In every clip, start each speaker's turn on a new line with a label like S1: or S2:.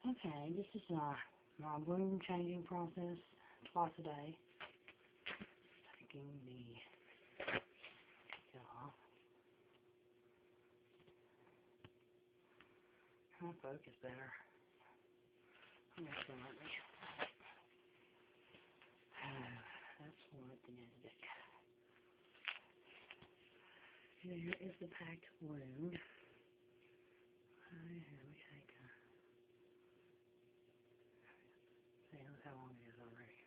S1: Okay, this is my wound changing process twice a day. Taking the off. Trying to focus better. I'm just gonna let me. That's orthodontic. Here is the packed wound. Here we take see, look how long it is already.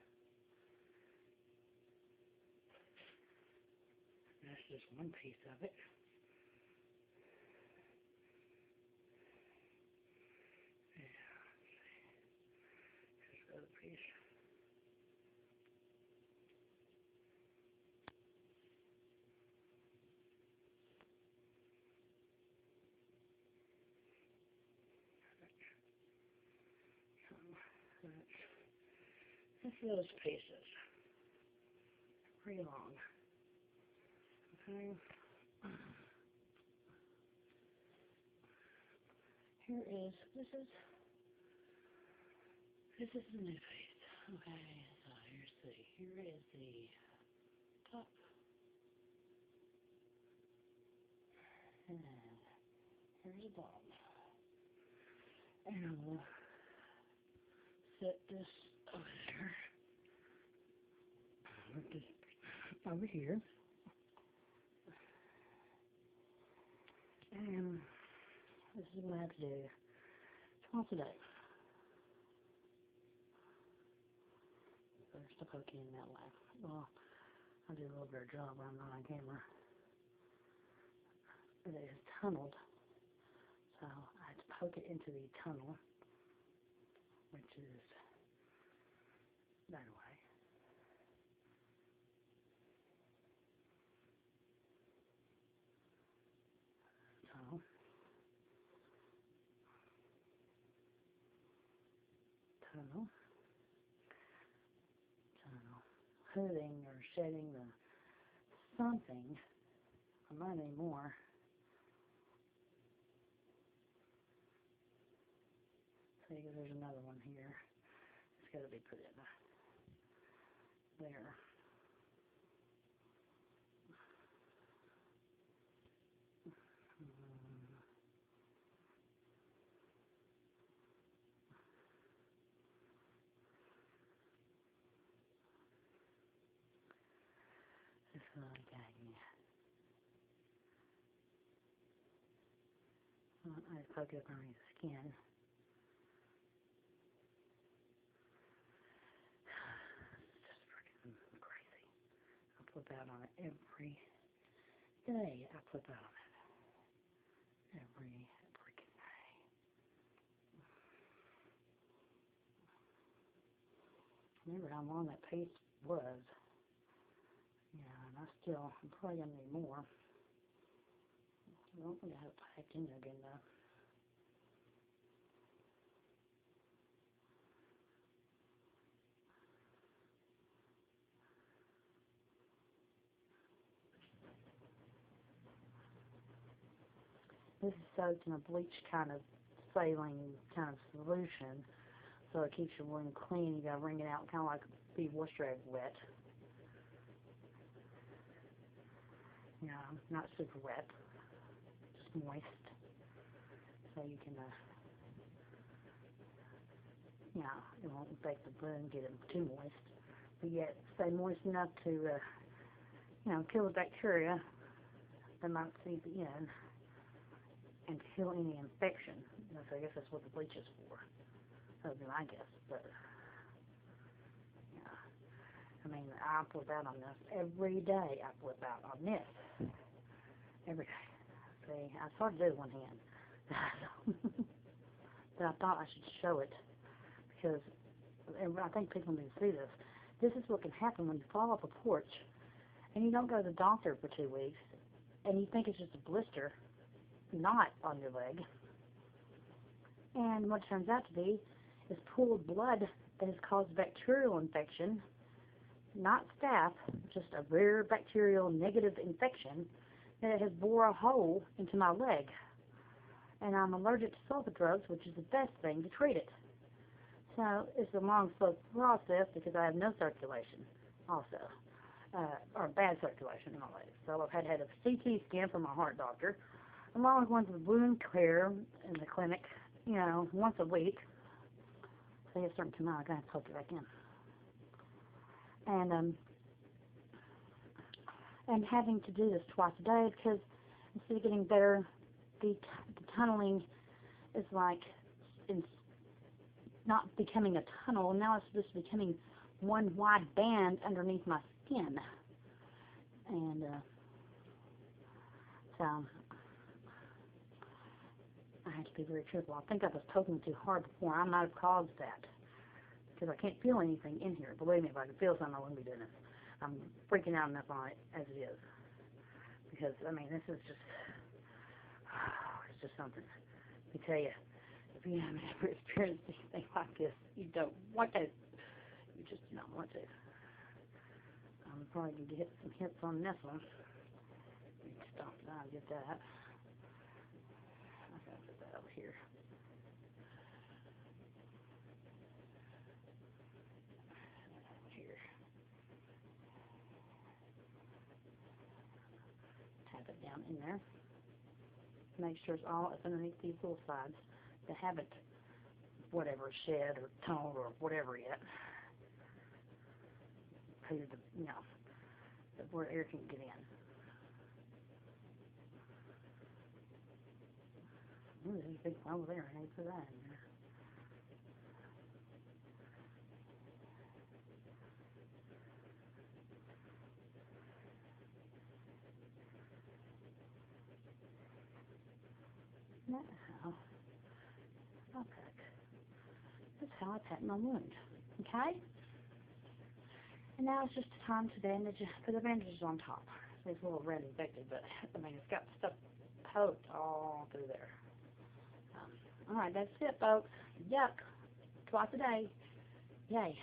S1: That's just one piece of it. Yeah, here's the other piece. So that's those pieces. Pretty long. Okay. Here is this is the new piece. Okay, so here is the top and here's the bottom. And I'm gonna set this over there. Put this over here. And this is what I have to do twice a day. First, I poke in that way. Well, I do a little better job when I'm not on camera. It is tunneled, so I have to poke it into the tunnel, which is that way. Tunnel, tunnel, tunnel. Hooding or shedding the something. I'm not anymore. See, there's another one here. It's got to be put in there. This one, okay, yeah. I poke it up underneath the skin. It's just freaking crazy. I flip out on it every day. I flip out on it every freaking day. Remember how long that piece was. Yeah, and I'm probably going to need more. I don't think I have it packed in there good enough. This is soaked in a bleach kind of saline kind of solution, so it keeps your wound clean. You got to wring it out kind of like be wash rag wet. You know, not super wet, just moist, so you can, it won't infect the wound, get it too moist, but yet stay moist enough to, kill the bacteria that might seep in and kill any infection. So I guess that's what the bleach is for. That would be my guess, but I mean, I flip out on this every day. I flip out on this every day. See, I started to do one hand, but I thought I should show it because I think people need to see this. This is what can happen when you fall off a porch and you don't go to the doctor for 2 weeks, and you think it's just a blister, not on your leg. And what it turns out to be is pooled blood that has caused bacterial infection, not staph, just a rare bacterial negative infection that has bore a hole into my leg. and I'm allergic to sulfa drugs, which is the best thing to treat it. So it's a long, slow process because I have no circulation also, or bad circulation in my legs. So I've had a CT scan from my heart doctor, along with ones with wound care in the clinic, you know, once a week. So it's starting to come out. I'm going to poke it back in. And having to do this twice a day because instead of getting better, the tunneling is like it's not becoming a tunnel. Now it's just becoming one wide band underneath my skin. And so I have to be very careful. I think I was poking too hard before. I might have caused that because I can't feel anything in here. Believe me, if I could feel something, I wouldn't be doing this. I'm freaking out enough on it as it is. Because, I mean, this is just, it's just something. Let me tell you, if you haven't ever experienced anything like this, you don't want to. You just do not want to. I'm probably going to get some hits on this one. Let me stop that and get that. I'm going to put that over here. Tap it down in there. Make sure it's all up underneath these little sides that haven't, whatever, shed or toned or whatever yet. You know, where air can get in. Ooh, there's a big one over there. I need to put that in there. Now, okay. That's how I pat my wound. Okay? And now it's just time to bandage, put the bandages on top. It's a little red infected, but I mean, it's got stuff poked all through there. Alright, that's it, folks. Yuck. Twice a day. Yay.